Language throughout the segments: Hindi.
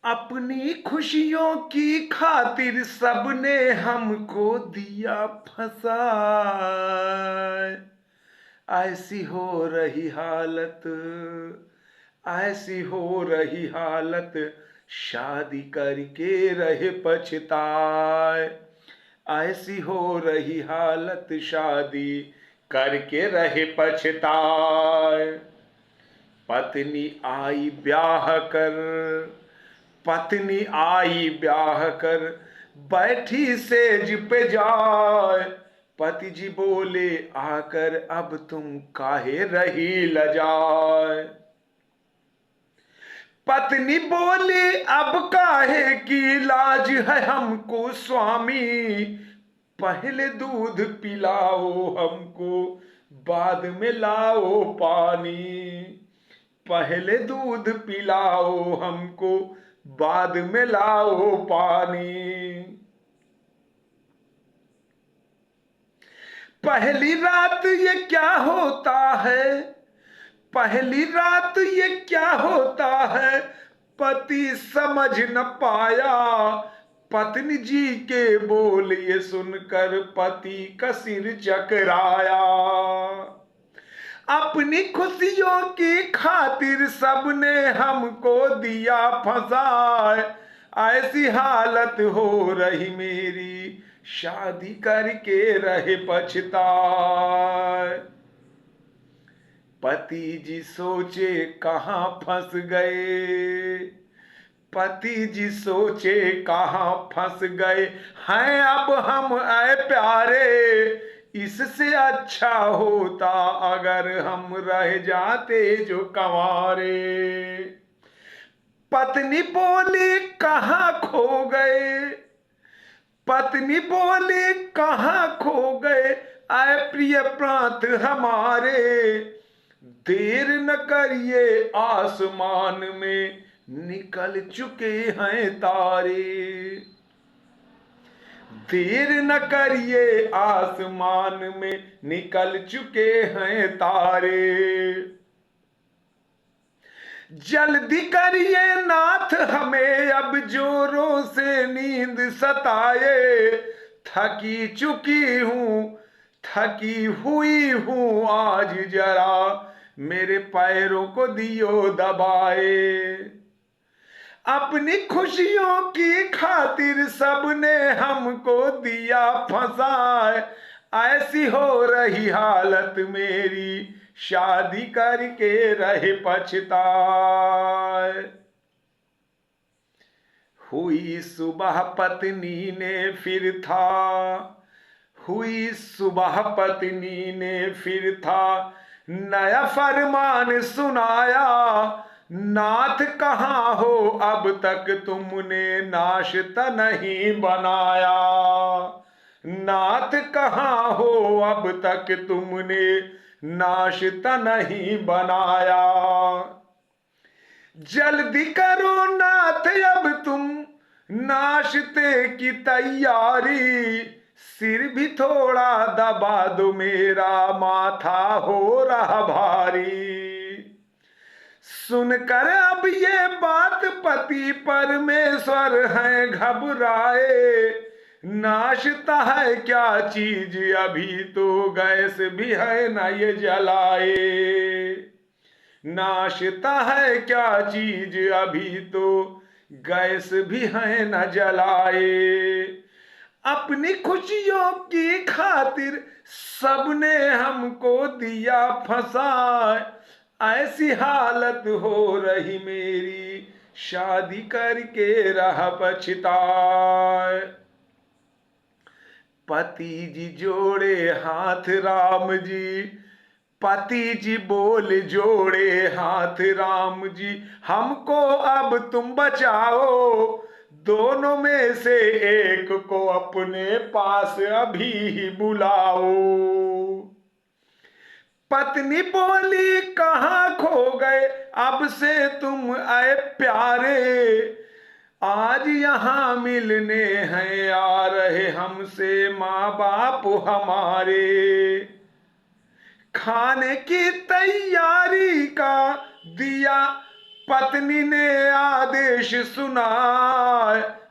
अपनी खुशियों की खातिर सबने हमको दिया फंसाए। ऐसी हो रही हालत, ऐसी हो रही हालत, शादी करके रहे पछताए। ऐसी हो रही हालत, शादी करके रहे पछताए। पत्नी आई ब्याह कर, पत्नी आई ब्याह कर, बैठी सेज पे जाए। पति जी बोले आकर अब तुम काहे रही लजाए। पत्नी बोली अब काहे की लाज है हमको स्वामी, पहले दूध पिलाओ हमको, बाद में लाओ पानी। पहले दूध पिलाओ हमको, बाद में लाओ पानी। पहली रात ये क्या होता है, पहली रात ये क्या होता है, पति समझ न पाया। पत्नी जी के बोल ये सुनकर पति का सिर चकराया। अपनी खुशियों की खातिर सबने हमको दिया फंसाए। ऐसी हालत हो रही मेरी, शादी करके रहे पछताए। पति जी सोचे कहाँ फंस गए, पति जी सोचे कहाँ फंस गए हैं अब हम आए प्यारे। इससे अच्छा होता अगर हम रह जाते जो कंवारे। पत्नी बोली कहाँ खो गए, पत्नी बोली कहाँ खो गए, आए प्रिय प्रांत हमारे। देर न करिए आसमान में निकल चुके हैं तारे। देर न करिए आसमान में निकल चुके हैं तारे। जल्दी करिए नाथ हमें अब जोरों से नींद सताए। थकी चुकी हूं, थकी हुई हूं आज जरा, मेरे पैरों को दियो दबाए। अपनी खुशियों की खातिर सबने हमको दिया फंसाए। ऐसी हो रही हालत मेरी, शादी करके रहे पछताए। हुई सुबह पत्नी ने फिर था, हुई सुबह पत्नी ने फिर था, नया फरमान सुनाया। नाथ कहाँ हो अब तक तुमने नाश्ता नहीं बनाया। नाथ कहाँ हो अब तक तुमने नाश्ता नहीं बनाया। जल्दी करो नाथ अब तुम नाश्ते की तैयारी। सिर भी थोड़ा दबा दो मेरा माथा हो रहा भारी। सुनकर अब ये बात पति परमेश्वर हैं घबराए। नाश्ता है क्या चीज अभी तो गैस भी है ना ये जलाए। नाश्ता है क्या चीज अभी तो गैस भी है न जलाए। अपनी खुशियों की खातिर सबने हमको दिया फंसाए। ऐसी हालत हो रही मेरी, शादी करके रहा पछताए। पति जी जोड़े हाथ राम जी, पति जी बोल जोड़े हाथ राम जी, हमको अब तुम बचाओ। दोनों में से एक को अपने पास अभी ही बुलाओ। पत्नी बोली कहाँ खो गए अब से तुम आए प्यारे। आज यहाँ मिलने हैं आ रहे हमसे माँ बाप हमारे। खाने की तैयारी का दिया पत्नी ने आदेश सुना,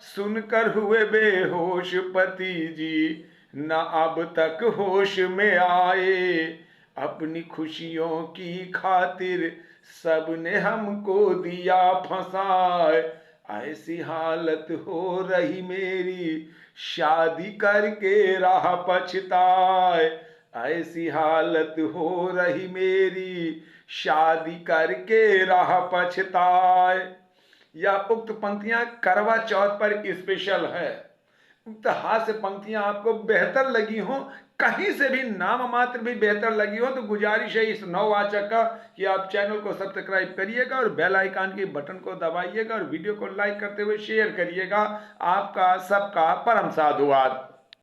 सुनकर हुए बेहोश पति जी, न अब तक होश में आए। अपनी खुशियों की खातिर सबने हमको दिया फंसाए। ऐसी हालत हो रही मेरी, शादी करके राह पछताए। ऐसी हालत हो रही मेरी, शादी करके राह पछताए। यह उक्त पंक्तियां करवा चौथ पर स्पेशल है। उक्त हास्य पंक्तियां आपको बेहतर लगी हो, कहीं से भी नाम मात्र भी बेहतर लगी हो, तो गुजारिश है इस नववाचक का कि आप चैनल को सब्सक्राइब करिएगा और बेल आइकन के बटन को दबाइएगा और वीडियो को लाइक करते हुए शेयर करिएगा। आपका सबका परम साधुवाद।